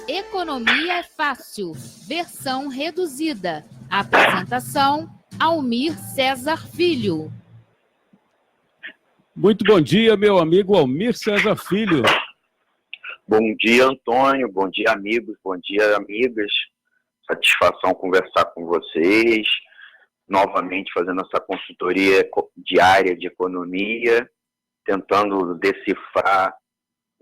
Economia é Fácil, versão reduzida. Apresentação, Almir Cesar Filho. Muito bom dia, meu amigo Almir Cesar Filho. Bom dia, Antônio. Bom dia, amigos. Bom dia, amigas. Satisfação conversar com vocês. Novamente fazendo essa consultoria diária de economia, tentando decifrar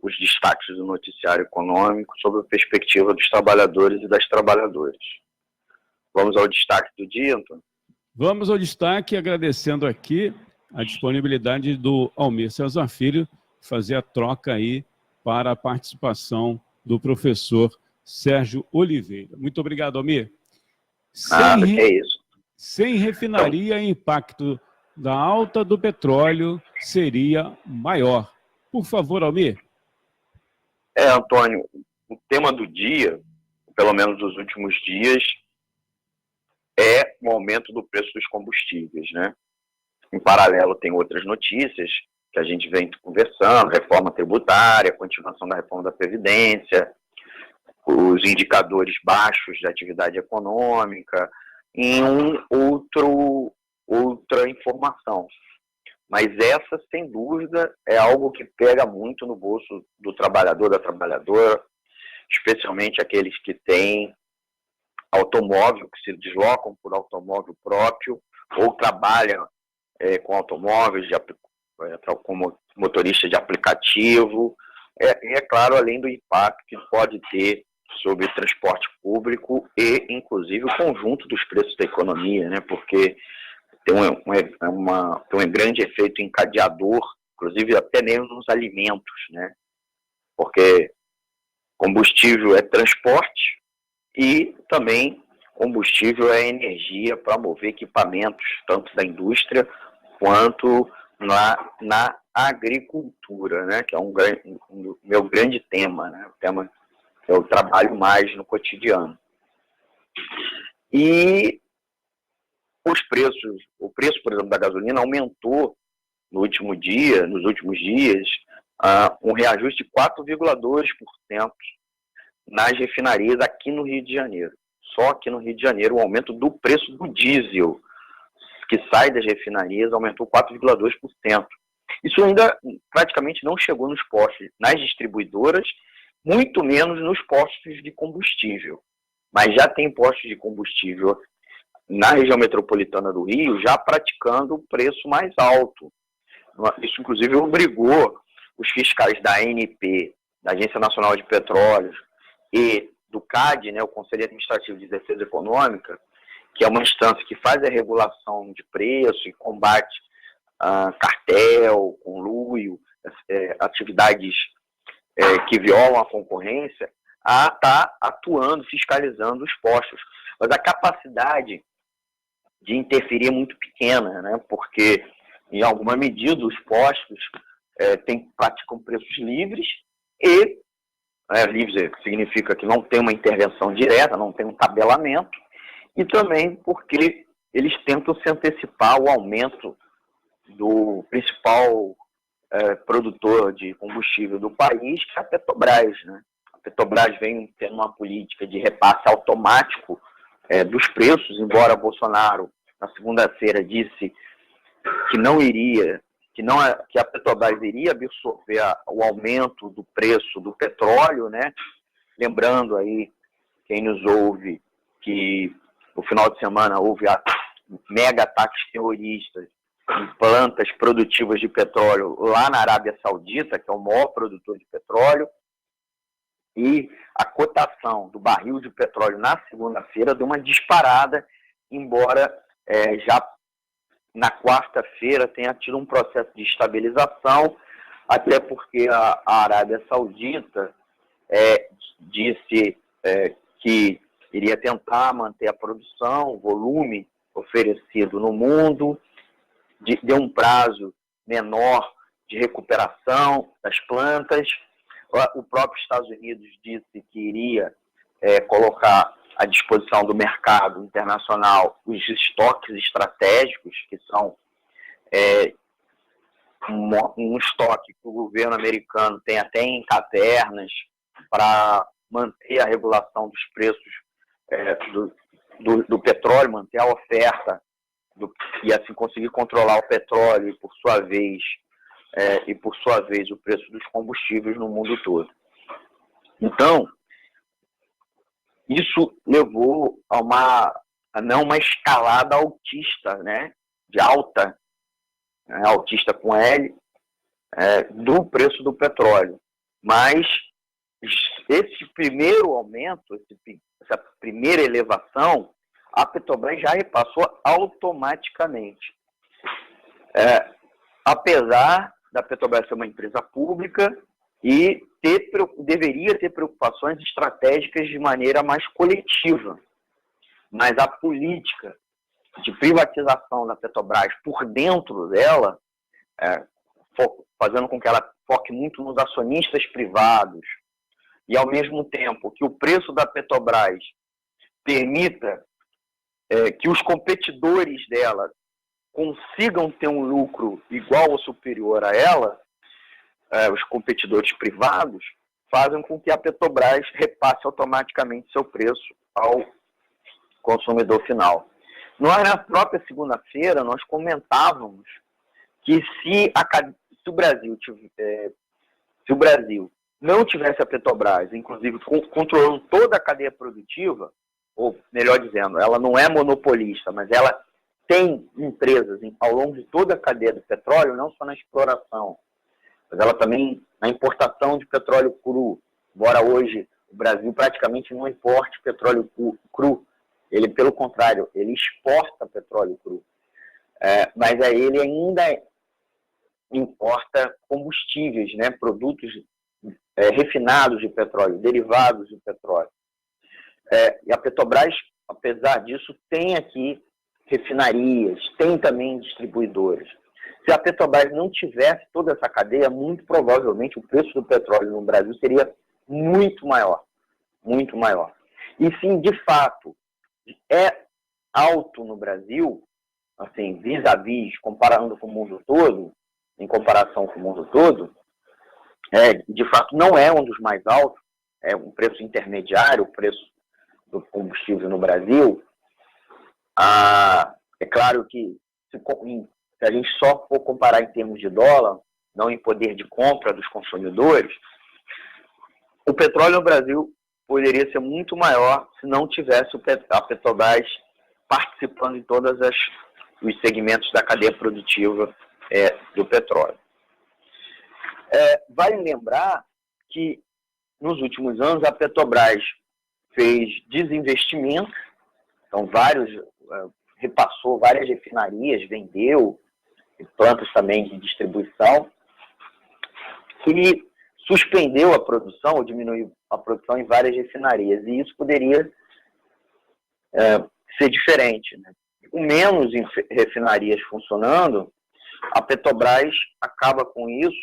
os destaques do noticiário econômico sob a perspectiva dos trabalhadores e das trabalhadoras. Vamos ao destaque do dia, Antônio? Vamos ao destaque, agradecendo aqui a disponibilidade do Almir Cesar Filho, fazer a troca aí para a participação do professor Sérgio Oliveira. Muito obrigado, Almir. É isso. Sem refinaria, o impacto da alta do petróleo seria maior. Por favor, Almir. Antônio, o tema do dia, pelo menos dos últimos dias, é o aumento do preço dos combustíveis, né? Em paralelo, tem outras notícias que a gente vem conversando, reforma tributária, continuação da reforma da Previdência, os indicadores baixos de atividade econômica, e outra informação. Mas essa, sem dúvida, é algo que pega muito no bolso do trabalhador, da trabalhadora, especialmente aqueles que têm automóvel, que se deslocam por automóvel próprio, ou trabalham com automóveis, como motorista de aplicativo, e, é claro, além do impacto que pode ter sobre o transporte público e, inclusive, o conjunto dos preços da economia, né? Porque tem um grande efeito encadeador, inclusive até mesmo nos alimentos, né? Porque combustível é transporte e também combustível é energia para mover equipamentos, tanto da indústria quanto na agricultura, né? Que é um meu grande tema, né? O tema que eu trabalho mais no cotidiano. E o preço, por exemplo, da gasolina aumentou nos últimos dias, um reajuste de 4,2% nas refinarias aqui no Rio de Janeiro. Só aqui no Rio de Janeiro, o aumento do preço do diesel que sai das refinarias aumentou 4,2%. Isso ainda praticamente não chegou nos postos, nas distribuidoras, muito menos nos postos de combustível. Mas já tem postos de combustível na região metropolitana do Rio, já praticando o preço mais alto. Isso, inclusive, obrigou os fiscais da ANP, da Agência Nacional de Petróleos, e do CAD, né, o Conselho Administrativo de Defesa Econômica, que é uma instância que faz a regulação de preço e combate cartel, conluio, atividades que violam a concorrência, a estar atuando, fiscalizando os postos. Mas a capacidade de interferir é muito pequena, né? Porque, em alguma medida, os postos praticam preços livres e livres significa que não tem uma intervenção direta, não tem um tabelamento, e também porque eles tentam se antecipar ao aumento do principal produtor de combustível do país, que é a Petrobras, né? A Petrobras vem tendo uma política de repasse automático dos preços, embora Bolsonaro, na segunda-feira, disse que a Petrobras iria absorver o aumento do preço do petróleo, né? Lembrando aí, quem nos ouve, que no final de semana houve mega ataques terroristas em plantas produtivas de petróleo lá na Arábia Saudita, que é o maior produtor de petróleo, e a cotação do barril de petróleo na segunda-feira deu uma disparada, embora já na quarta-feira tenha tido um processo de estabilização, até porque a Arábia Saudita disse que iria tentar manter a produção, o volume oferecido no mundo, deu um prazo menor de recuperação das plantas. O próprio Estados Unidos disse que iria colocar à disposição do mercado internacional os estoques estratégicos, que são um estoque que o governo americano tem até em cavernas para manter a regulação dos preços do petróleo, manter a oferta e assim conseguir controlar o petróleo e por sua vez o preço dos combustíveis no mundo todo. Então, isso levou a uma escalada altista, né, de alta, altista com L, do preço do petróleo. Mas esse primeiro aumento, essa primeira elevação, a Petrobras já repassou automaticamente. Apesar da Petrobras ser uma empresa pública e deveria ter preocupações estratégicas de maneira mais coletiva. Mas a política de privatização da Petrobras por dentro dela, fazendo com que ela foque muito nos acionistas privados e, ao mesmo tempo, que o preço da Petrobras permita que os competidores dela consigam ter um lucro igual ou superior a ela, os competidores privados, fazem com que a Petrobras repasse automaticamente seu preço ao consumidor final. Nós, na própria segunda-feira, nós comentávamos que se o Brasil não tivesse a Petrobras, inclusive controlando toda a cadeia produtiva, ou melhor dizendo, ela não é monopolista, mas ela tem empresas ao longo de toda a cadeia do petróleo, não só na exploração, mas ela também na importação de petróleo cru. Embora hoje o Brasil praticamente não importe petróleo cru, ele, pelo contrário, ele exporta petróleo cru. Mas aí ele ainda importa combustíveis, né, produtos refinados de petróleo, derivados de petróleo. E a Petrobras, apesar disso, tem aqui refinarias, tem também distribuidores. Se a Petrobras não tivesse toda essa cadeia, muito provavelmente o preço do petróleo no Brasil seria muito maior, muito maior. E sim, de fato, é alto no Brasil, assim, vis-à-vis, comparando com o mundo todo, em comparação com o mundo todo, de fato não é um dos mais altos, é um preço intermediário, o preço do combustível no Brasil. É claro que se a gente só for comparar em termos de dólar, não em poder de compra dos consumidores, o petróleo no Brasil poderia ser muito maior se não tivesse a Petrobras participando em todos os segmentos da cadeia produtiva do petróleo. Vale lembrar que nos últimos anos a Petrobras fez desinvestimento, então repassou várias refinarias, vendeu plantas também de distribuição, e suspendeu a produção ou diminuiu a produção em várias refinarias, e isso poderia ser diferente, né? Com menos refinarias funcionando, a Petrobras acaba com isso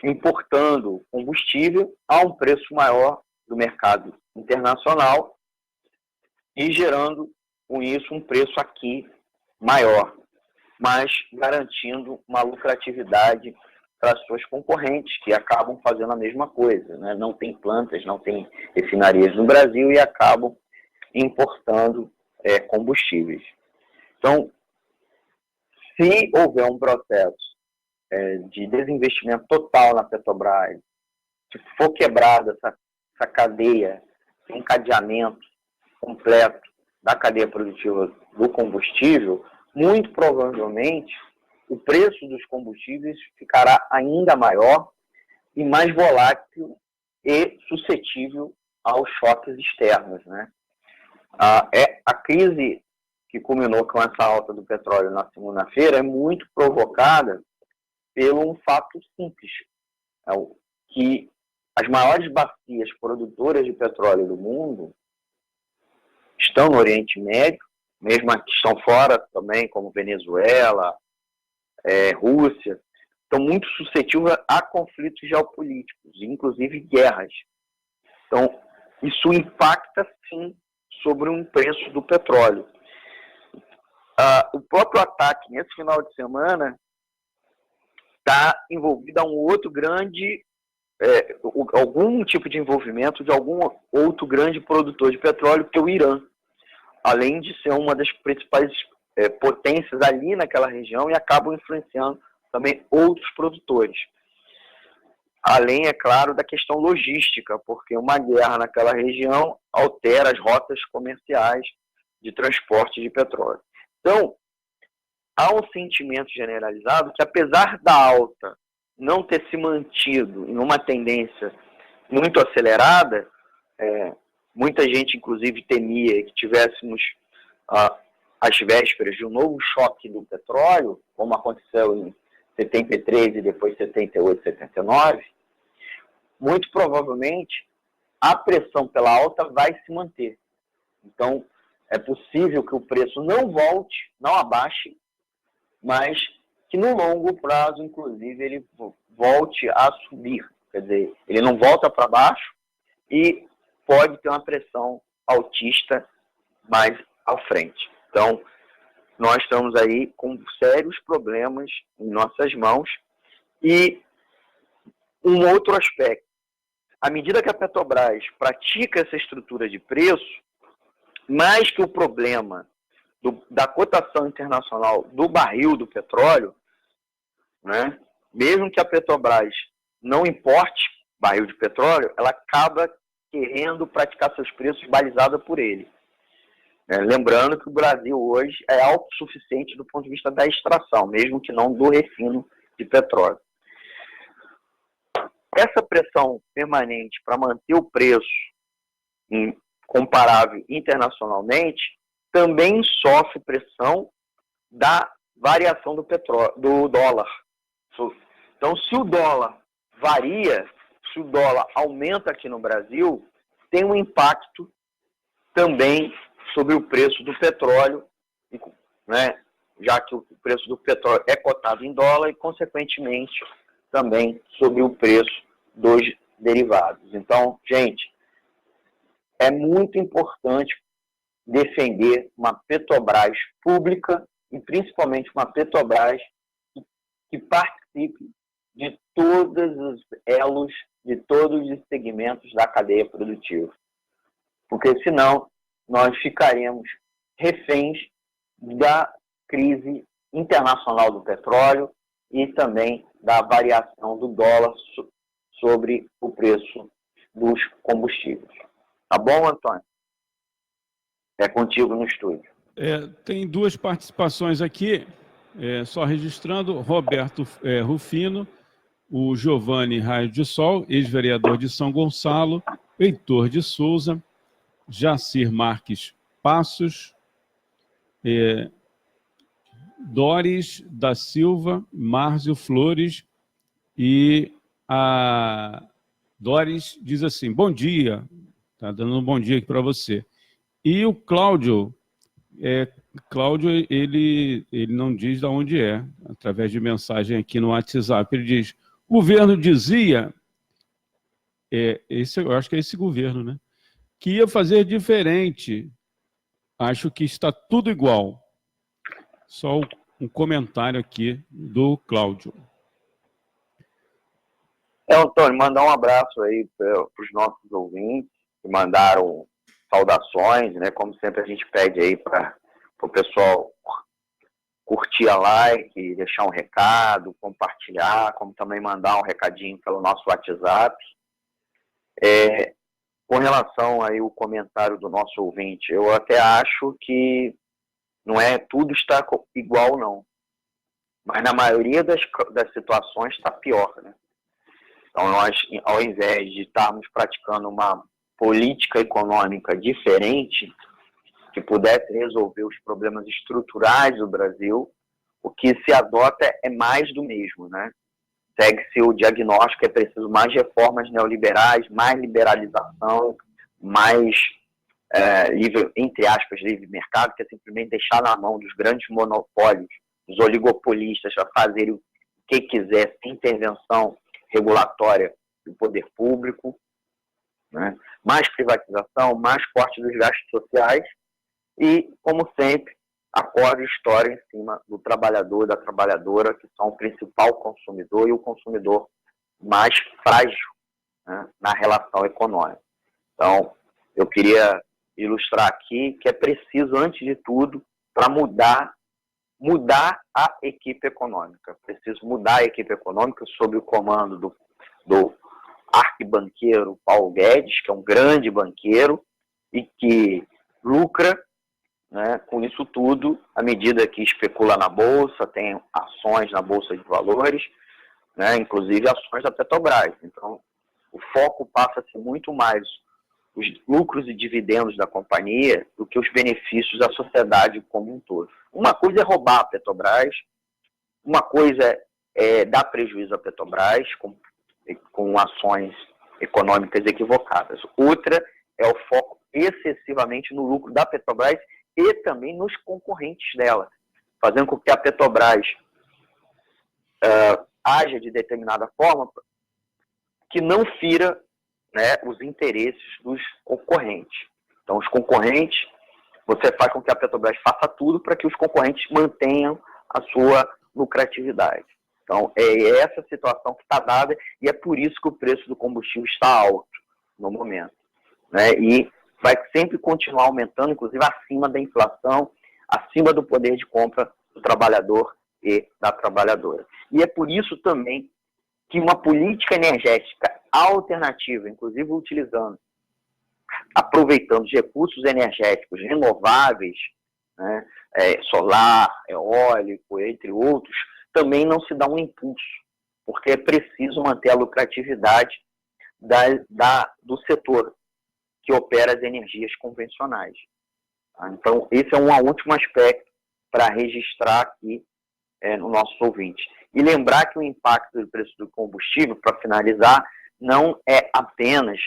importando combustível a um preço maior do mercado internacional e gerando com isso um preço aqui maior, mas garantindo uma lucratividade para as suas concorrentes, que acabam fazendo a mesma coisa, né? Não tem plantas, não tem refinarias no Brasil e acabam importando combustíveis. Então, se houver um processo de desinvestimento total na Petrobras, se for quebrada essa cadeia, esse encadeamento completo da cadeia produtiva do combustível, muito provavelmente o preço dos combustíveis ficará ainda maior e mais volátil e suscetível aos choques externos, né? A crise que culminou com essa alta do petróleo na segunda-feira é muito provocada pelo um fato simples, que as maiores bacias produtoras de petróleo do mundo estão no Oriente Médio, mesmo as que estão fora também, como Venezuela, Rússia, estão muito suscetíveis a conflitos geopolíticos, inclusive guerras. Então, isso impacta, sim, sobre o preço do petróleo. O próprio ataque, nesse final de semana, está envolvido a um outro grande algum tipo de envolvimento de algum outro grande produtor de petróleo, que é o Irã, além de ser uma das principais potências ali naquela região e acabam influenciando também outros produtores. Além, é claro, da questão logística, porque uma guerra naquela região altera as rotas comerciais de transporte de petróleo. Então, há um sentimento generalizado que, apesar da alta não ter se mantido em uma tendência muito acelerada, muita gente, inclusive, temia que tivéssemos às vésperas de um novo choque do petróleo, como aconteceu em 73 e depois 78, 79, muito provavelmente a pressão pela alta vai se manter. Então, é possível que o preço não volte, não abaixe, mas que no longo prazo, inclusive, ele volte a subir. Quer dizer, ele não volta para baixo e pode ter uma pressão altista mais à frente. Então, nós estamos aí com sérios problemas em nossas mãos. E um outro aspecto, à medida que a Petrobras pratica essa estrutura de preço, mais que o problema da cotação internacional do barril do petróleo, né, mesmo que a Petrobras não importe barril de petróleo, ela acaba querendo praticar seus preços balizados por ele. Lembrando que o Brasil hoje é autossuficiente do ponto de vista da extração, mesmo que não do refino de petróleo. Essa pressão permanente para manter o preço comparável internacionalmente também sofre pressão da variação do dólar. Então, se o dólar varia, se o dólar aumenta aqui no Brasil, tem um impacto também sobre o preço do petróleo, né, já que o preço do petróleo é cotado em dólar e, consequentemente, também sobre o preço dos derivados. Então, gente, é muito importante defender uma Petrobras pública e, principalmente, uma Petrobras que participe de todos os elos, de todos os segmentos da cadeia produtiva. Porque, senão, nós ficaremos reféns da crise internacional do petróleo e também da variação do dólar sobre o preço dos combustíveis. Tá bom, Antônio? É contigo no estúdio. Tem duas participações aqui, só registrando: Roberto Rufino, o Giovanni Raio de Sol, ex-vereador de São Gonçalo, Heitor de Souza, Jacir Marques Passos, Doris da Silva, Márcio Flores, e a Doris diz assim: bom dia, está dando um bom dia aqui para você. E o Cláudio, ele não diz de onde é, através de mensagem aqui no WhatsApp, ele diz: o governo dizia, eu acho que é esse governo, né, que ia fazer diferente. Acho que está tudo igual. Só um comentário aqui do Cláudio. Antônio, mandar um abraço aí para os nossos ouvintes que mandaram saudações, né? Como sempre a gente pede aí para o pessoal curtir a like, deixar um recado, compartilhar, como também mandar um recadinho pelo nosso WhatsApp. Com relação aí ao comentário do nosso ouvinte, eu até acho que não é tudo está igual, não. Mas na maioria das situações está pior, né? Então, nós, ao invés de estarmos praticando uma política econômica diferente, que pudesse resolver os problemas estruturais do Brasil, o que se adota é mais do mesmo, né? Segue-se o diagnóstico, é preciso mais reformas neoliberais, mais liberalização, mais, livre, entre aspas, livre mercado, que é simplesmente deixar na mão dos grandes monopólios, dos oligopolistas, a fazerem o que quiser, sem intervenção regulatória do poder público, né? Mais privatização, mais corte dos gastos sociais e, como sempre, acorde história em cima do trabalhador e da trabalhadora, que são o principal consumidor e o consumidor mais frágil né, na relação econômica. Então, eu queria ilustrar aqui que é preciso, antes de tudo, para mudar a equipe econômica. Preciso mudar a equipe econômica sob o comando do arquibanqueiro Paulo Guedes, que é um grande banqueiro e que lucra, né, com isso tudo, à medida que especula na Bolsa, tem ações na Bolsa de Valores, né, inclusive ações da Petrobras. Então, o foco passa a ser muito mais os lucros e dividendos da companhia do que os benefícios da sociedade como um todo. Uma coisa é roubar a Petrobras, uma coisa é dar prejuízo à Petrobras com ações econômicas equivocadas. Outra é o foco excessivamente no lucro da Petrobras e também nos concorrentes dela, fazendo com que a Petrobras haja de determinada forma que não fira, né, os interesses dos concorrentes. Então, os concorrentes, você faz com que a Petrobras faça tudo para que os concorrentes mantenham a sua lucratividade. Então, é essa situação que está dada e é por isso que o preço do combustível está alto no momento, né? E vai sempre continuar aumentando, inclusive acima da inflação, acima do poder de compra do trabalhador e da trabalhadora. E é por isso também que uma política energética alternativa, inclusive aproveitando os recursos energéticos renováveis, né, solar, eólico, entre outros, também não se dá um impulso, porque é preciso manter a lucratividade do setor que opera as energias convencionais. Então, esse é um último aspecto para registrar aqui no nosso ouvinte. E lembrar que o impacto do preço do combustível, para finalizar, não é apenas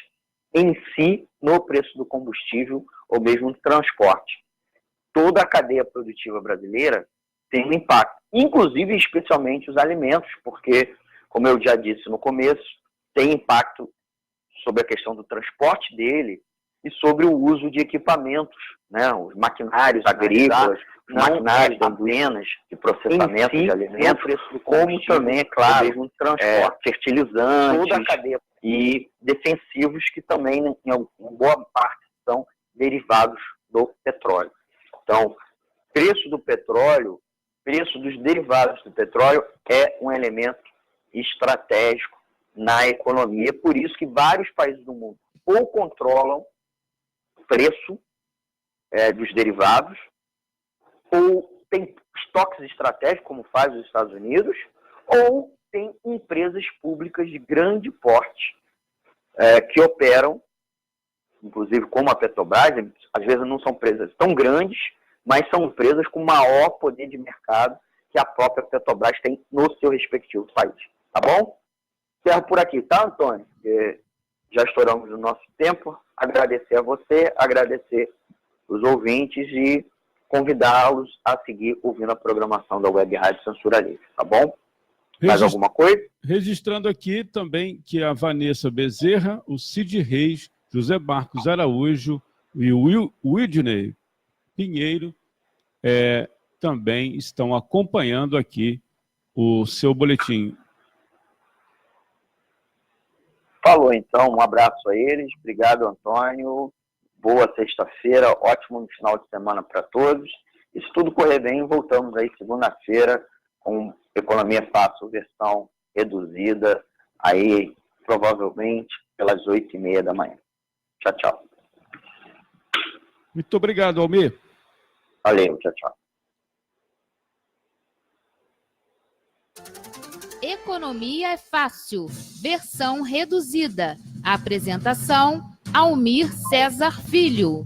em si no preço do combustível ou mesmo no transporte. Toda a cadeia produtiva brasileira tem um impacto, inclusive especialmente os alimentos, porque, como eu já disse no começo, tem impacto sobre a questão do transporte dele e sobre o uso de equipamentos, né, os maquinários agrícolas, os maquinários apenas de processamento de alimentos, como também, é claro, mesmo transporte, fertilizantes, toda a cadeia e defensivos que também, em boa parte, são derivados do petróleo. Então, preço do petróleo, preço dos derivados do petróleo é um elemento estratégico na economia. Por isso que vários países do mundo ou controlam o preço dos derivados, ou tem estoques estratégicos, como faz os Estados Unidos, ou tem empresas públicas de grande porte que operam, inclusive como a Petrobras. Às vezes não são empresas tão grandes, mas são empresas com maior poder de mercado que a própria Petrobras tem no seu respectivo país. Tá bom? Encerro por aqui, tá, Antônio? Já estouramos o nosso tempo. Agradecer a você, agradecer os ouvintes e convidá-los a seguir ouvindo a programação da Web Rádio Censura Livre, tá bom? Mais alguma coisa? Registrando aqui também que a Vanessa Bezerra, o Cid Reis, José Marcos Araújo e o Widney Pinheiro também estão acompanhando aqui o seu boletim. Falou, então. Um abraço a eles. Obrigado, Antônio. Boa sexta-feira. Ótimo final de semana para todos. E se tudo correr bem, voltamos aí segunda-feira com Economia Fácil, versão reduzida, aí provavelmente pelas 8h30 da manhã. Tchau, tchau. Muito obrigado, Almir. Valeu, tchau, tchau. Economia é Fácil, versão reduzida. Apresentação: Almir Cesar Filho.